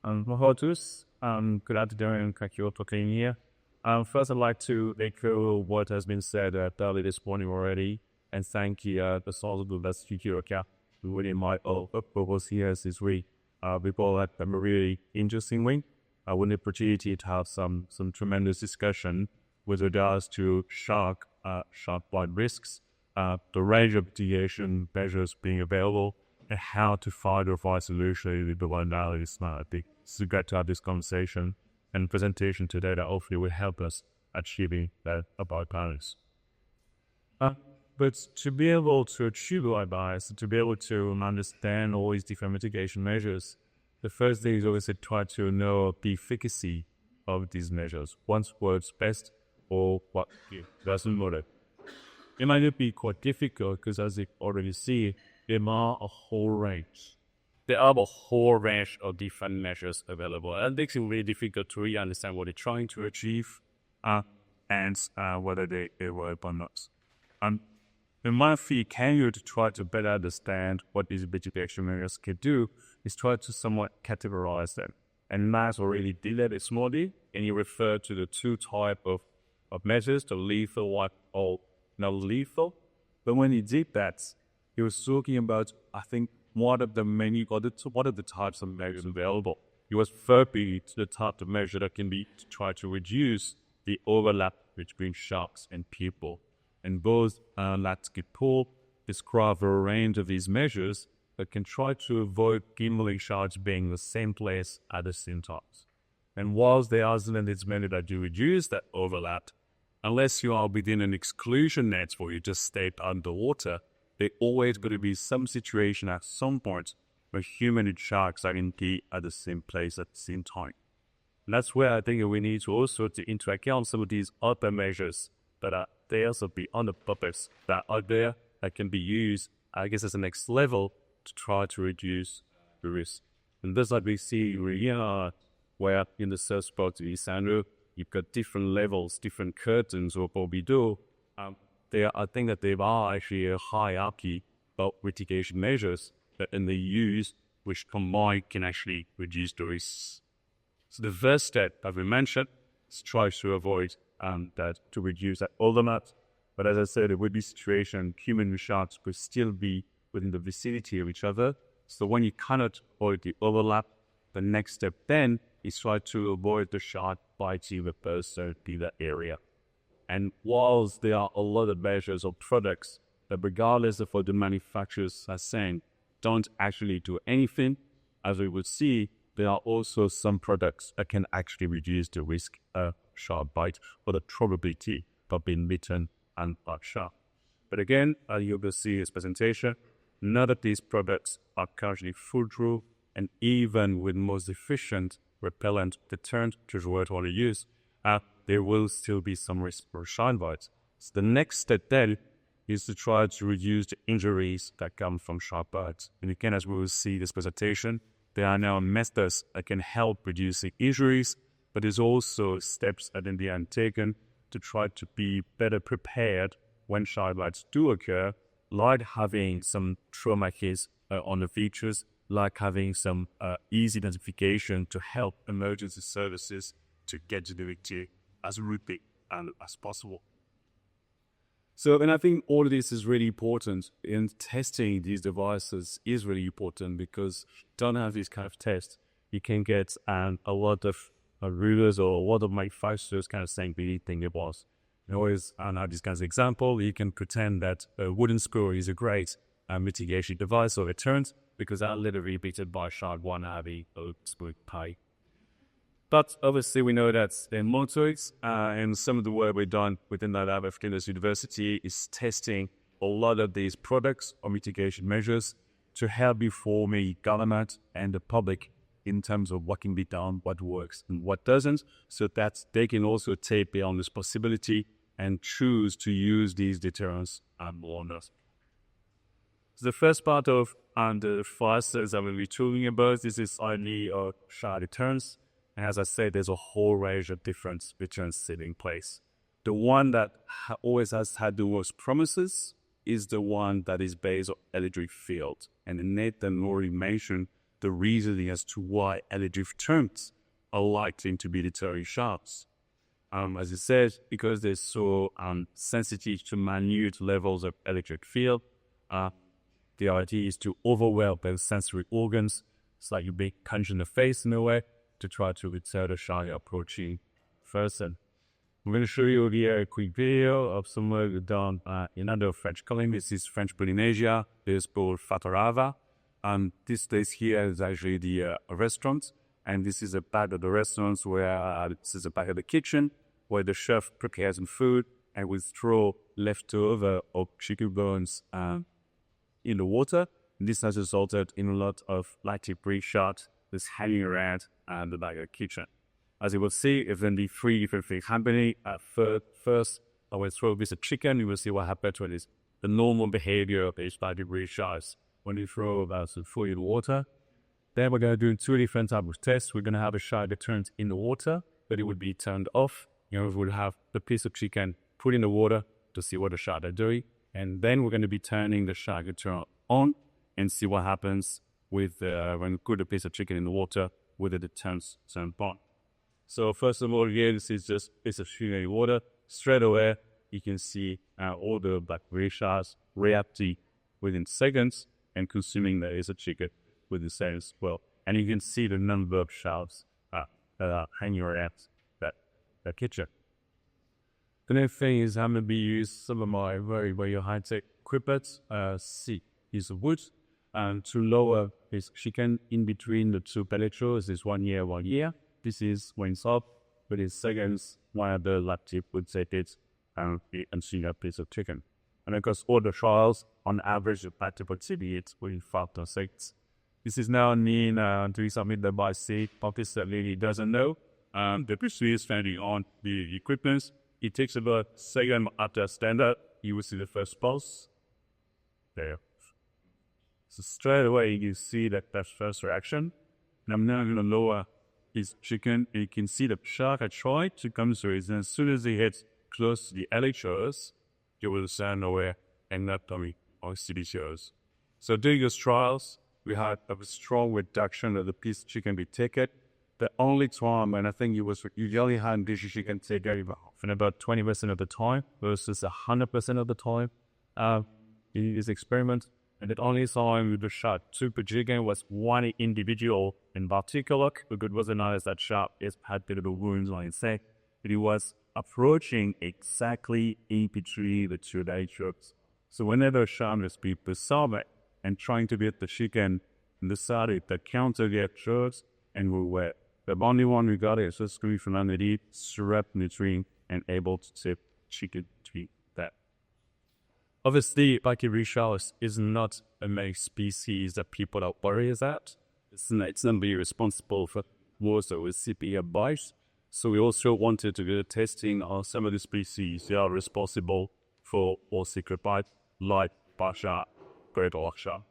Bonjour à tous. Good afternoon. Thank you for being here. First, I'd like to echo what has been said early this morning already, and thank the source of the best future who really might purpose here this week. We call that a really interesting week. With the opportunity to have some tremendous discussion with regards to shark bite risks, the range of mitigation measures being available, and how to find or find solutions with the one analysis. I think it's great to have this conversation and presentation today that hopefully will help us achieving that about balance. But to be able to achieve white balance, to be able to understand all these different mitigation measures, the first thing is always to try to know the efficacy of these measures. What works best or what doesn't work. It might not be quite difficult because, as you already see, there are a whole range. There are a whole range of different measures available. And it makes it really difficult to really understand what they're trying to achieve and whether they work or not. In my field, can you to try to better understand what these mitigation measures can do is try to somewhat categorize them. And Matt already did that this morning, and he referred to the two types of measures, the lethal one or not lethal. But when he did that, he was talking about, I think, one of the types of measures available. He was referring to the type of measure that can be to try to reduce the overlap between sharks and people. And both Latsky Pool describe a range of these measures that can try to avoid gimbaling sharks being in the same place at the same time. And whilst there are these measures that do reduce that overlap, unless you are within an exclusion net where you just stay underwater, there's always going to be some situation at some point where human and sharks are going to be at the same place at the same time. And that's where I think we need to also to interact on some of these other measures that are there, so beyond the purpose that are there that can be used, I guess, as the next level to try to reduce the risk. And this, like we see here, where in the search spot of Isandro, you've got different levels, different curtains or what we do. I think that there are actually a hierarchy of mitigation measures that in the use, which combined can actually reduce the risks. So the first step that we mentioned is try to avoid to reduce that overlap. But as I said, it would be situation human and sharks could still be within the vicinity of each other. So when you cannot avoid the overlap, the next step then is try to avoid the shark biting the person in that area. And whilst there are a lot of measures or products that, regardless of what the manufacturers are saying, don't actually do anything, as we would see, there are also some products that can actually reduce the risk of shark bite or the probability of being bitten and by shark. But again, as you will see in this presentation, none of these products are currently foolproof, and even with most efficient repellent deterrent, which is what we want to use, there will still be some risk for shark bites. So the next step then is to try to reduce the injuries that come from shark bites. And again, as we will see in this presentation, there are now methods that can help reducing injuries, but there's also steps that can be taken to try to be better prepared when shark bites do occur, like having some trauma kits on the features, like having some easy identification to help emergency services to get to the victim as quickly as possible. So, and I think all of this is really important in testing these devices is really important because if you don't have this kind of test, you can get a lot of rulers or a lot of manufacturers kind of saying we think it was. And always, and have this kind of example, you can pretend that a wooden screw is a great mitigation device or deterrent because that literally beaten by shark one having a smooth pie. But obviously we know that in morsures, and some of the work we've done within that lab at Flinders University is testing a lot of these products or mitigation measures to help inform the government and the public in terms of what can be done, what works and what doesn't, so that they can also take beyond this possibility and choose to use these deterrents more or not. So the first part of the fastest that we'll be talking about, this is only shark deterrents. And as I said, there's a whole range of different deterrents sitting in place. The one that always has had the most promises is the one that is based on electric field. And Nathan already mentioned the reasoning as to why electric currents are likely to be deterring sharks. As it says, because they're so sensitive to minute levels of electric field, the idea is to overwhelm those sensory organs. It's like you're being punched in the face in a way to try to deter the shark approaching person. I'm going to show you here a quick video of some work done in another French colony. This is French Polynesia. It's called Fatarava. This place here is actually the restaurant. And this is a part of the restaurant where this is a part of the kitchen where the chef prepares some food and will throw leftover of chicken bones in the water. This has resulted in a lot of light-debris sharks that's hanging around the back of the kitchen. As you will see, if then the three different things happening, first, I will throw this chicken, you will see what happens when it's the normal behavior of these light-debris sharks when you throw about some food in water. Then we're going to do two different types of tests. We're going to have a shark that turns in the water, but it would be turned off. We'll have the piece of chicken put in the water to see what the shark are doing. And then we're going to be turning the shark to turn on and see what happens with when we put a piece of chicken in the water, whether it turns on. So first of all, here, this is just a piece of chicken in the water. Straight away, you can see all the black-gray sharks reacting within seconds and consuming the piece of chicken within seconds as well. And you can see the number of sharks that are hanging around that kitchen. The next thing is I'm going to be using some of my very, very high-tech equipment, piece of wood, to lower this chicken in between the two pelletros. This 1 year, 1 year. This is when it's up, but in seconds, while the lab tip would take it and see a piece of chicken. And of course, all the trials, on average, the lab tip would see it within 5 to 6. This is now mean doing something that by sea participant really doesn't know. The pursuit is standing on the equipment. It takes about a second after stand up. You will see the first pulse. There. So straight away, you see that first reaction. And I'm now going to lower this chicken. And you can see the shark I tried to come through. And as soon as he hits close to the electrodes, you will stand away and not coming on CDCOs. So during those trials, we had a strong reduction of the piece of chicken we take it. The only time, and I think you usually had this chicken take about 20% of the time versus 100% of the time in this experiment. And the only time with the shark took the chicken was one individual in particular, because it wasn't nice that shark had a bit of a wounds on its neck, but it was approaching exactly in between the two electrodes. So whenever a shark was being pursued and trying to get the chicken, decided to counter the electrodes and we were the only one we got is just coming from underneath, strap nutrient, and able to tip chicken to eat that. Obviously, black-gray sharks is not a main species that people are worried about. It's not really responsible for wars with severe bites. So we also wanted to do testing on some of the species that are responsible for all secret bites, like bar shark, great white shark.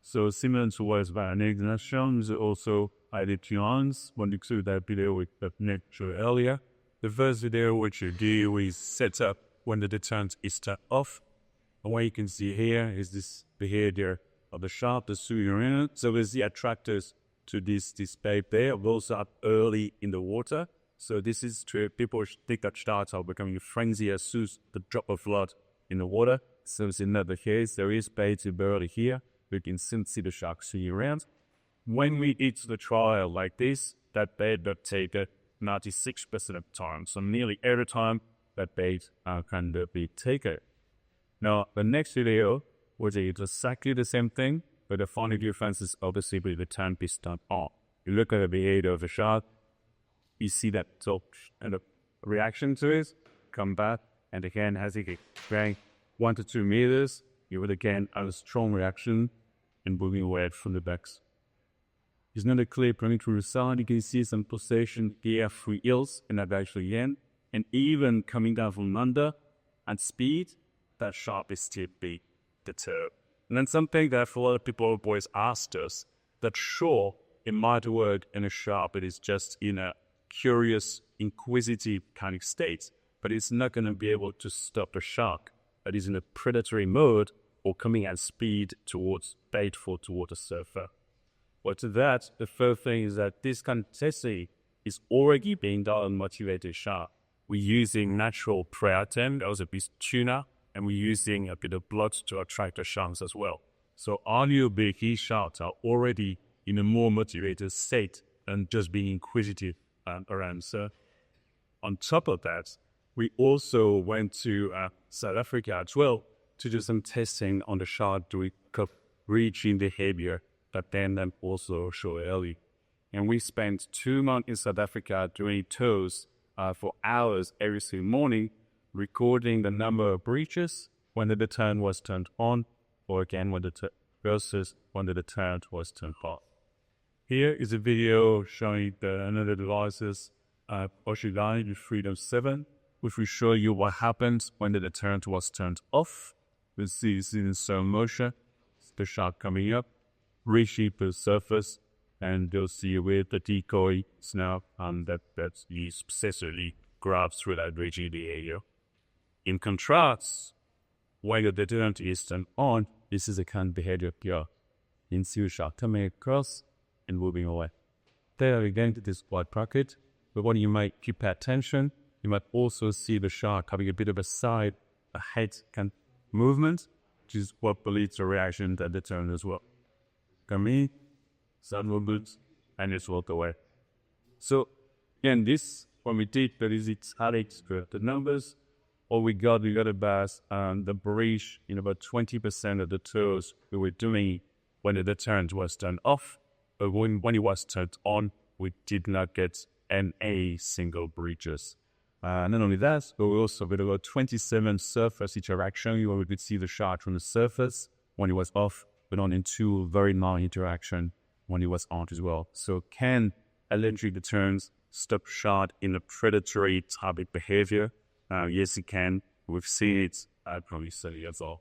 So similar to what is about an examination, is also added to ons when you saw that video with the nature earlier. The first video which you do is set up when the deterrent is turned off. And what you can see here is this behavior of the shark, the swimming. So there's the attractors to this bait there. Those are early in the water. So this is to people think that sharks are becoming frenzy as soon as the drop of blood in the water. So it's not the case. There is bait early here. We can still see the sharks swimming around. When we eat the trial like this, that bait will take 96% of the time. So nearly every time that bait can be taken. Now, the next video, which is exactly the same thing, but the funny difference is obviously with the turn piston on. You look at the behavior of the shark, you see that and the reaction to it, come back, and again, as it gets 1 to 2 meters, you will again have a strong reaction and moving away from the backs. It's not a clip running through the side. You can see some pulsation here through hills and that actually in. And even coming down from under at speed, that shark is still be deterred. And then something that for a lot of people have always asked us, that sure, it might work in a shark, but it's just in a curious, inquisitive kind of state, but it's not going to be able to stop a shark that is in a predatory mode or coming at speed towards bait for towards a surfer. But to that, the first thing is that this kind of testing is already being done on motivated shark. We're using natural preatem, that was a piece of tuna, and we're using a bit of blood to attract the sharks as well. So our new big sharks are already in a more motivated state than just being inquisitive around. So on top of that, we also went to South Africa as well to do some testing on the shark to breaching behavior that then also show early. And we spent 2 months in South Africa doing tours for hours every single morning, recording the number of breaches when the deterrent was turned on, or again versus when the deterrent was turned off. Here is a video showing another devices, Oshigani with Freedom 7, which will show you what happens when the deterrent was turned off. We'll see this in slow motion, the shark coming up, reshape the surface, and you'll see with the decoy snout that he successfully grabs through that breaching behavior. In contrast, when the deterrent is turned on, this is the kind of behavior here. You can see the shark coming across and moving away. There we're going to this wide pocket, but when you might keep attention, you might also see the shark having a bit of a head kind of movement, which is what leads to a reaction at the deterrent as well. Come in, side movements, and it's walk away. So again, this, when we did the numbers, all we got about the breach in about 20% of the tours we were doing when the deterrent was turned off, but when it was turned on, we did not get any single breaches. Not only that, but we also had about 27 surface interaction where we could see the shark from the surface when it was off, but only 2 very mild interaction when it was on as well. So can electric deterrents stop shark in a predatory type of behavior? Yes, it can. We've seen it at probably 30 years old.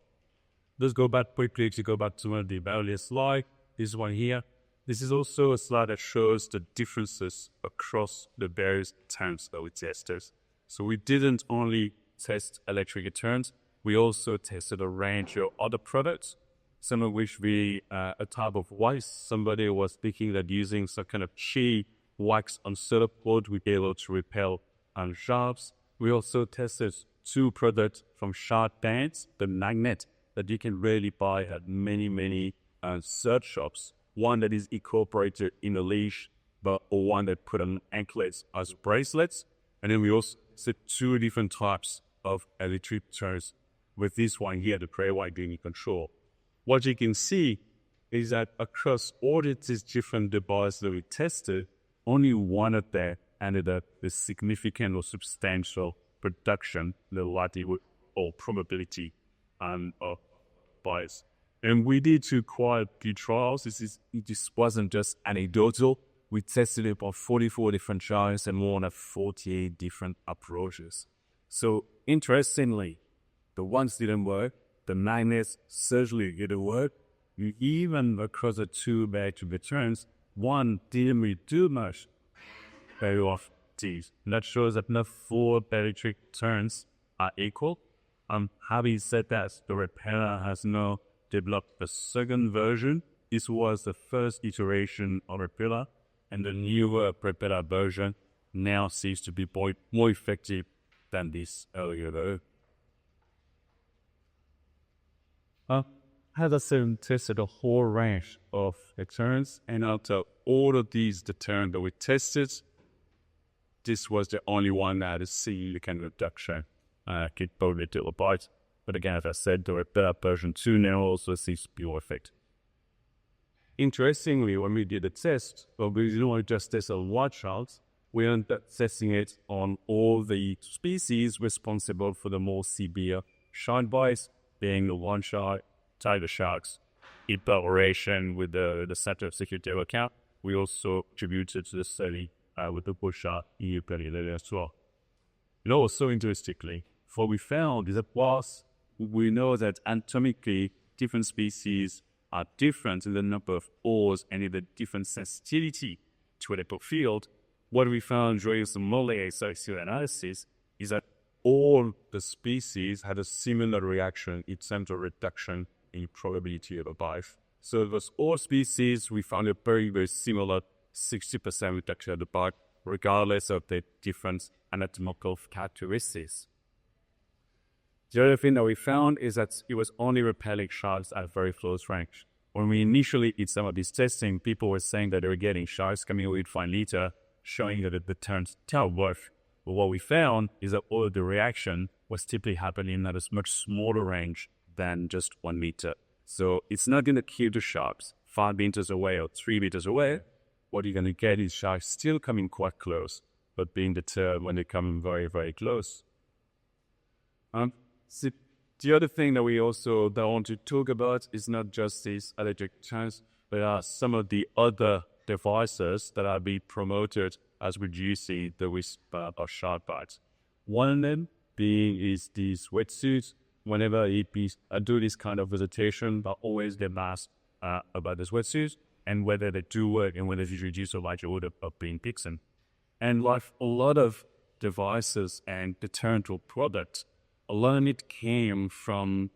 Let's go back quickly to go back to one of the earlier slides. This one here. This is also a slide that shows the differences across the various deterrents that we tested. So we didn't only test electric deterrents, we also tested a range of other products, some of which a type of wax. Somebody was thinking that using some kind of chi wax on soda board would be able to repel sharks. We also tested 2 products from Shark Bands, the magnet that you can really buy at many search shops. One that is incorporated in a leash, or one that put on anklets as bracelets. And then we also set 2 different types of electric deterrents, with this one here, the prey white being in control. What you can see is that across all these different devices that we tested, only one of them ended up with significant or substantial production, the likelihood or probability of bias. And we did 2 quite good trials. This wasn't just anecdotal. We tested it on 44 different trials and more than 48 different approaches. So interestingly, the ones didn't work. The magnets certainly didn't work. Even across the 2 electric deterrents, one didn't really do much very often. And that shows that not 4 electric deterrents are equal. Having said that, the repeller has now developed a second version. This was the first iteration of repeller, and the newer repeller version now seems to be more effective than this earlier though. As I said, tested a whole range of deterrents, and out of all of these deterrents that we tested, this was the only one that had a significant reduction. Capability to a bite. But again, as I said, the repeller version 2 now also seems to be more effective. Interestingly, when we did the test, we didn't want to just test on one shark, we ended up testing it on all the species responsible for the more severe shark bites, being the one shark, tiger sharks. In collaboration with the Center of Security account, we also contributed to the study with the bush shark EU later as well. Also interestingly, what we found is that whilst we know that anatomically different species are different in the number of oars and in the different sensitivity to a field, what we found during some multi associative analysis is that all the species had a similar reaction in terms of reduction in probability of a bite. So it was all species, we found a very, very similar 60% reduction of the bite, regardless of the different anatomical characteristics. The other thing that we found is that it was only repelling sharks at very close range. When we initially did some of this testing, people were saying that they were getting sharks coming with 5 liters, showing that the deterrence didn't work. But what we found is that all of the reaction was typically happening at a much smaller range than just 1 meter. So it's not going to kill the sharks 5 meters away or 3 meters away. What you're going to get is sharks still coming quite close, but being deterred when they come very, very close. So the other thing that we also want to talk about is not just these allergic chance, but some of the other devices that are being promoted as reducing the risk of shark bites. One of them being is these wetsuits. Whenever I do this kind of visitation, I always get asked about these wetsuits and whether they do work and whether they reduce the likelihood of being bitten. And like a lot of devices and deterrent products, a lot of it came from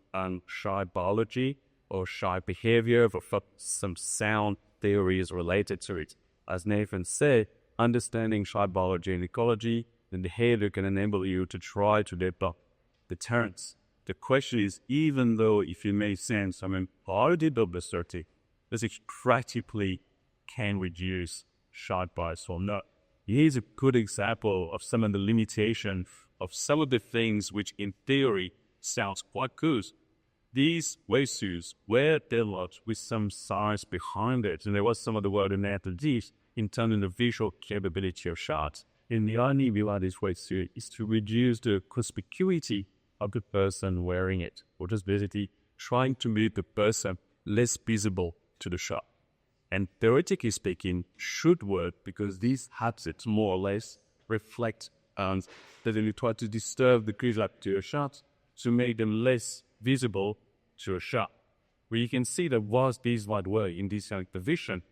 shark biology or shark behavior, or some sound theories related to it. As Nathan said, understanding shark biology and ecology and behavior can enable you to try to develop deterrence. The question is, even though if it makes sense, how did the 30, does it practically can reduce shark bites or not? Here's a good example of some of the limitations of some of the things which in theory sounds quite good. These wetsuits were developed with some science behind it, and there was some of the work in this in terms of the visual capability of sharks. And the only view of this wetsuit is to reduce the conspicuity of the person wearing it, or just basically trying to make the person less visible to the shark. And theoretically speaking, should work because these habits more or less reflect that they try to disturb the creature to a shark to make them less visible to a shark. Where you can see that whilst these might work in this kind of division,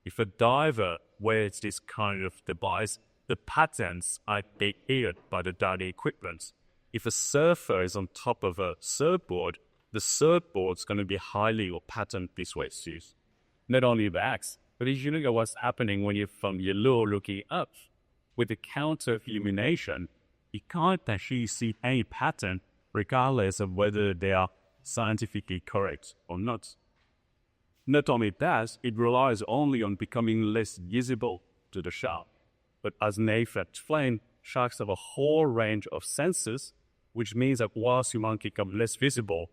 if a diver wears this kind of device, the patterns are adhered by the diving equipment. If a surfer is on top of a surfboard, the surfboard's going to be highly or patterned this way. Not only that, but if you look at what's happening when you're from your low looking up, with the counter illumination, you can't actually see any pattern regardless of whether they are scientifically correct or not. Not only that, it relies only on becoming less visible to the shark. But as Nathan explained, sharks have a whole range of senses, which means that whilst you might become less visible,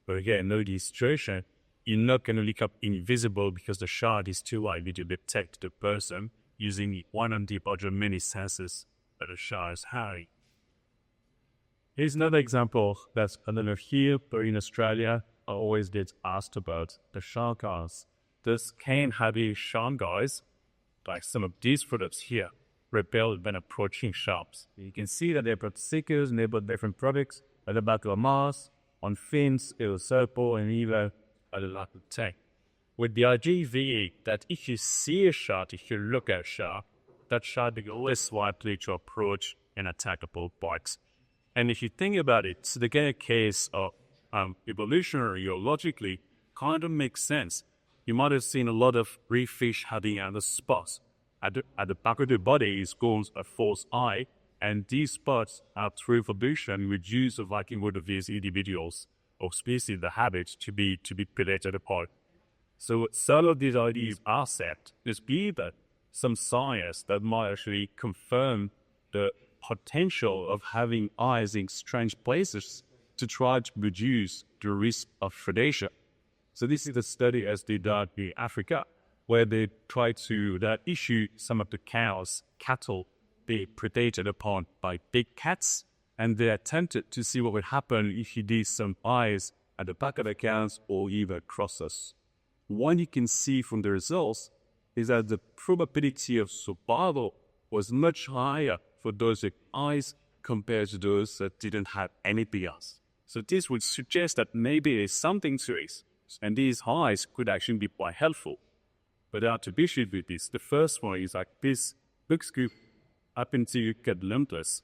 but again, in this situation, you're not going to become invisible because the shark is too likely to detect the person using one of the other many senses that the shark is having. Here's another example that's I don't know here, but in Australia, I always get asked about the shark eyes. This can have a shark eyes, like some of these products here, repel when approaching sharks. You can see that they put stickers and they put different products at the back of a mask, on fins, it will circle, and even at the back of the tank. With the idea being that if you see a shark, if you look at a shark, that shark will be less likely to approach an attackable bite. And if you think about it, so the case of evolutionary or logically kind of makes sense. You might have seen a lot of reef fish having other spots. At the back of the body is called a false eye, and these spots are through evolution reduce the likelihood of these individuals or species the habit to be predated upon. So some of these ideas are set. There's either some science that might actually confirm the potential of having eyes in strange places to try to reduce the risk of predation. So this is a study as they did in Africa, where they tried to issue some of the cattle be predated upon by big cats, and they attempted to see what would happen if you did some eyes at the back of the cows or even crosses. What you can see from the results is that the probability of survival was much higher for those with eyes compared to those that didn't have anything else. So this would suggest that maybe there's something to it, and these eyes could actually be quite helpful. But there are two issues with this. The first one is like this looks good up until you get limitless.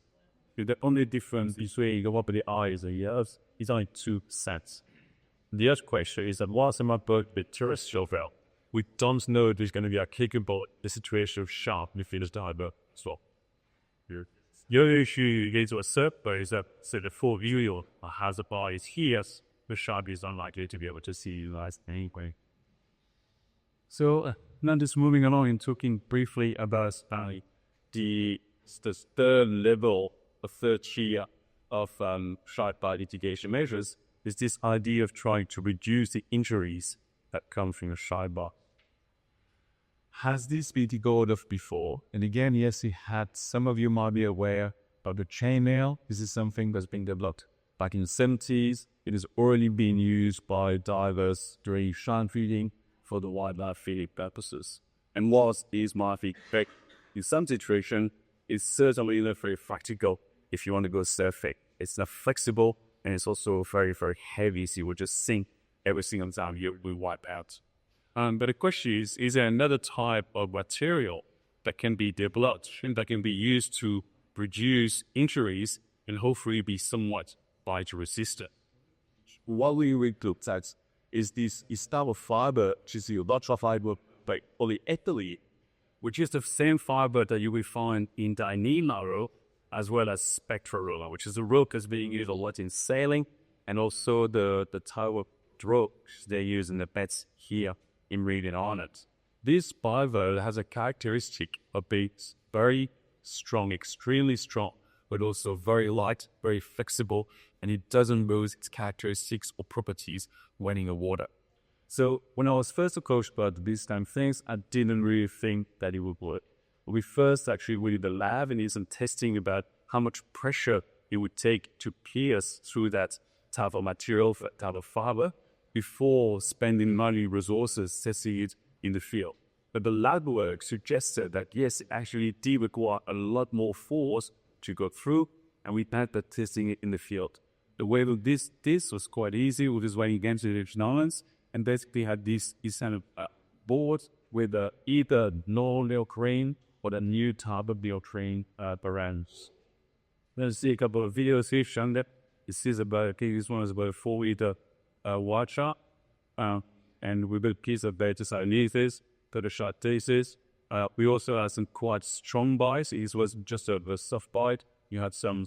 The only difference between what the eyes and ears is only 2%. The other question is that whilst it might both be terrestrial well, we don't know if there's going to be applicable in the situation of shark within the diver as well. The other issue you get to accept is that, say, the full view has a bar is here, the shark is unlikely to be able to see you guys anyway. So now just moving along and talking briefly about the third level, the third tier of shark bite mitigation measures is this idea of trying to reduce the injuries that come from a shark bite. Has this been thought of before? And again, yes, some of you might be aware of the chainmail. This is something that's been developed back in the 70s. It has already been used by divers during shark feeding for the wildlife feeding purposes. And whilst it might be effective in some situations, it's certainly not very practical if you want to go surfing. It's not flexible, and it's also very, very heavy, so you will just sink every single time you will wipe out. But the question is there another type of material that can be developed and that can be used to reduce injuries and hopefully be somewhat bite resistant? What we looked at is this type of fiber, which is the ultra fiber by polyethylene, which is the same fiber that you will find in Dyneema rope as well as spectral rope, which is a rope that's being used a lot in sailing, and also the tower rope they use in the beds here in Marine Island. This fiber has a characteristic of being very strong, extremely strong, but also very light, very flexible, and it doesn't lose its characteristics or properties when in the water. So when I was first approached about these kind of things, I didn't really think that it would work. We first actually did the lab and did some testing about how much pressure it would take to pierce through that type of material, type of fiber, before spending money, resources, testing it in the field. But the lab work suggested that yes, it actually did require a lot more force to go through, and we had that testing it in the field. The way that this was quite easy. We just went against the Egyptian Islands and basically had this kind of board with either non-neoprene or the new type of neoprene brands. Let's see a couple of videos here showing that this is about, this one is about a 4-meter wide shark, and we built a piece of bait underneath this, to the shark thesis. We also had some quite strong bites. It wasn't just a soft bite. You had some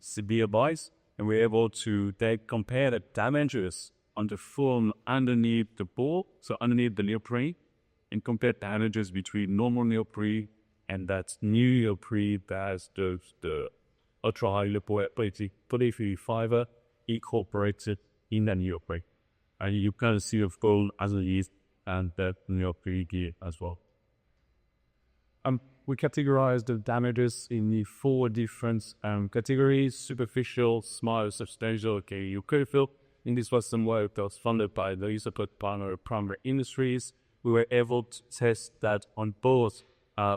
severe bites, and we were able to compare the damages on the foam underneath the ball, so underneath the neoprene, and compare damages between normal neoprene and that new neoprene that has the ultra-high polyethylene fiber incorporated in the neoprene. And you can see the foam underneath and the neoprene gear as well. We categorized the damages in the 4 different categories: superficial, small, substantial, you could feel. And this was some work that was funded by the support partner Primary Industries. We were able to test that on both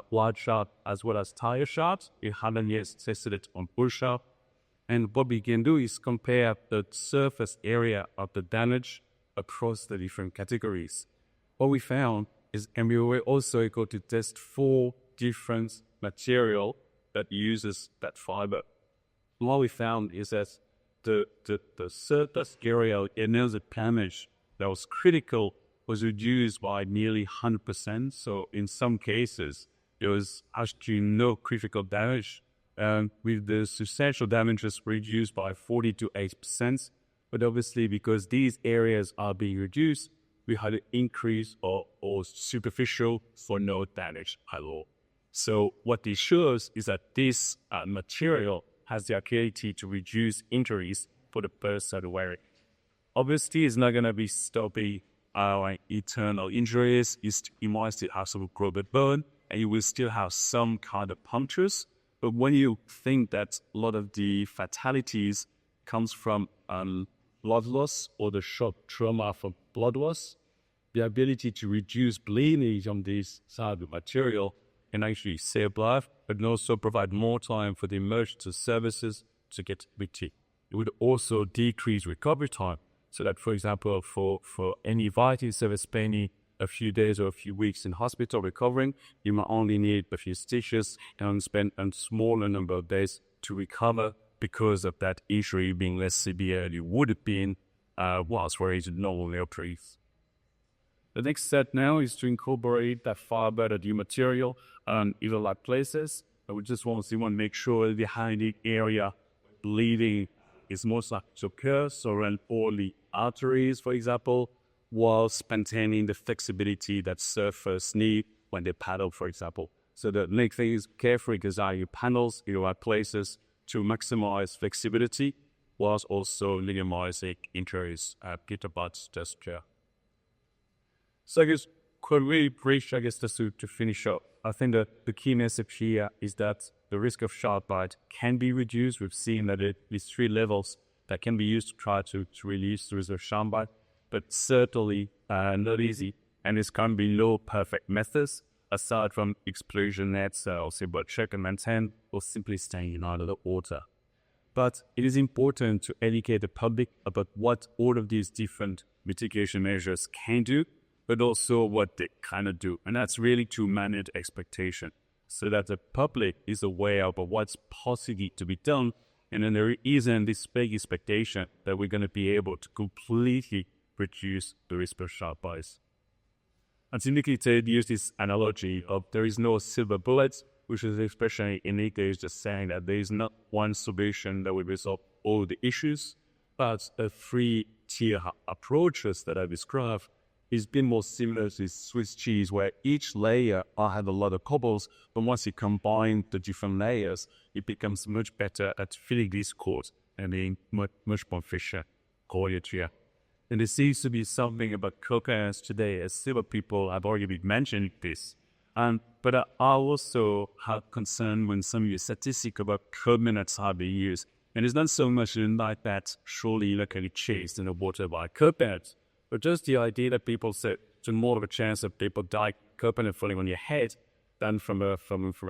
wide shark as well as tire sharks. We hadn't yet tested it on bull shark. And what we can do is compare the surface area of the damage across the different categories. What we found is, and we were also able to test 4 different material that uses that fiber. What we found is that the surface area in the damage that was critical was reduced by nearly 100%. So in some cases, there was actually no critical damage. With the substantial damages reduced by 40 to 8%. But obviously, because these areas are being reduced, we had an increase or superficial for no damage at all. So what this shows is that this material has the ability to reduce injuries for the person wearing. Obviously, it's not going to be stopping eternal injuries. You might still have some growth bone, and you will still have some kind of punctures. But when you think that a lot of the fatalities comes from blood loss or the shock trauma from blood loss, the ability to reduce bleeding on this side of material can actually save life, but also provide more time for the emergency services to get VT. It would also decrease recovery time, so that, for example, for any VT service spending a few days or a few weeks in hospital recovering, you might only need a few stitches and spend a smaller number of days to recover because of that injury being less severe than it would have been whilst we're using normal neoprenes. The next step now is to incorporate that fiber, that new material, on either like places. But we just want to make sure the hiding area bleeding is most likely to occur, so around all the arteries, for example, whilst maintaining the flexibility that surfers need when they paddle, for example. So the next thing is carefully design your panels in the right places to maximize flexibility, whilst also minimizing injuries at Peter Butt's gesture. So I guess, quite really brief, I guess, just to finish up. I think that the key message here is that the risk of shark bite can be reduced. We've seen that at least 3 levels that can be used to try to reduce the risk of shark bite, but certainly not easy. And this can be no perfect methods, aside from explosion nets, or simple check and maintain, or simply staying out of the water. But it is important to educate the public about what all of these different mitigation measures can do, but also what they cannot do. And that's really to manage expectation, so that the public is aware of what's possibly to be done, and then there isn't this big expectation that we're going to be able to completely reduce the risk of shark bites. And typically they use this analogy of there is no silver bullet, which is especially in English just saying that there is not one solution that will resolve all the issues, but a 3-tier approaches that I described is been more similar to Swiss cheese, where each layer have a lot of cobbles, but once you combine the different layers, it becomes much better at filling this coat and being much more efficient quality. And there seems to be something about coconut today, as several people have already been mentioning this. But I also have concern when some of your statistics about coconuts are being used. And it's not so much like that surely locally chased in the water by coconuts, but just the idea that people said there's more of a chance of people die coconut falling on your head than from a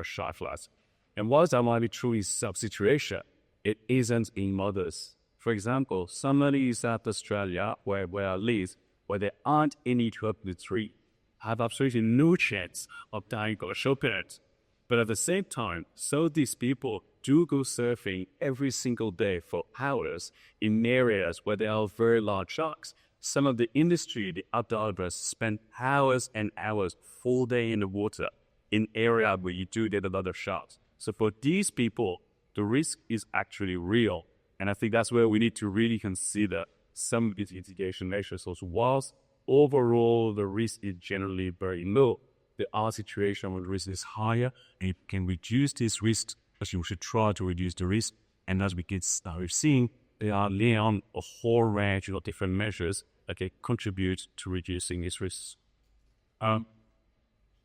shark flat. And whilst that might be true in some situation, it isn't in others. For example, somebody in South Australia, where I live, where there aren't any coconut trees, have absolutely no chance of dying of a coconut. But at the same time, so these people do go surfing every single day for hours in areas where there are very large sharks. Some of the industry, the outdivers, spend hours and hours full day in the water in area where you do get a lot of sharks. So for these people, the risk is actually real. And I think that's where we need to really consider some of these mitigation measures. So whilst overall the risk is generally very low, there are situations where the risk is higher, and you can reduce this risk, as you should try to reduce the risk. And as we can start seeing, there are on a whole range of different measures that can contribute to reducing these risks.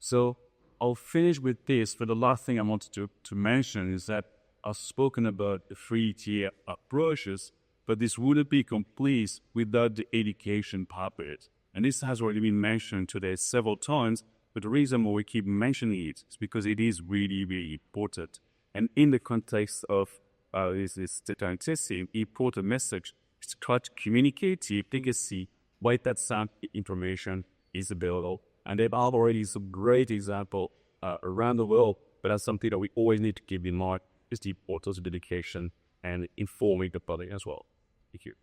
So I'll finish with this, but the last thing I wanted to mention is that I've spoken about the 3-tier approaches, but this wouldn't be complete without the education part of it. And this has already been mentioned today several times, but the reason why we keep mentioning it is because it is really, really important. And in the context of this data testing, important message is to try to communicate to efficacy why that some information is available. And there are already some great examples around the world, but that's something that we always need to keep in mind, is the importance of education and informing the public as well. Thank you.